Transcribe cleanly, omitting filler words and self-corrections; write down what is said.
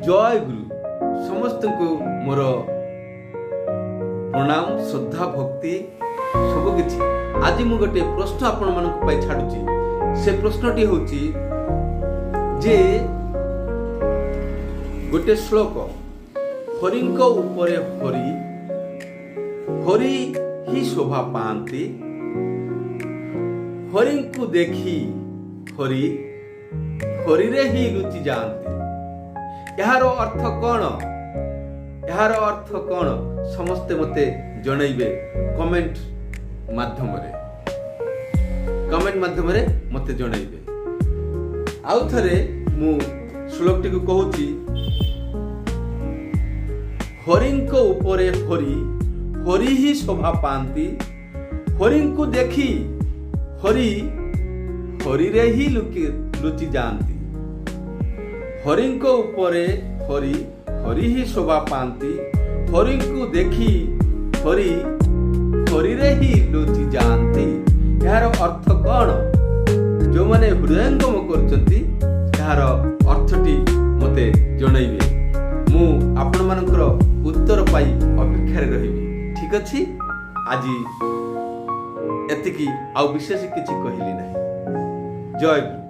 जय गुरु समस्त को मोर प्रणाम श्रद्धा भक्ति सबकि। आज मु गोटे प्रश्न आपण मान छाड़ुची। से प्रश्नटी होची जे गोटे श्लोक हरिंक उपरे हरि हरि ही शोभा पाती हरि को देखी हरि हरि रे ही लुचि जाती। यार अर्थ कौन? यार अर्थ कौन समस्ते मते जनइबे कमेंट माध्यम रे मते जनइबे। आउ थरे मु श्लोकटी को कहूची हरिंक उपरे हरि हरि ही शोभा पाती हरि को देखी हरि हरि रे ही लुचि जाती। हरिंक उपरे हरि हरि ही शोभा पाती हरि को देखी हरि हरि रे ही लुचि जाती। यार अर्थ कौन? जो माने हृदयंगम करछंती यार अर्थटी मते जणाइबे। मु आपण मानकर उत्तर पाई अपेक्षा रे रहिबी। ठीक अछि? आज एतिकी आउ विशेष किछि कहिली नाही। जय गुरु।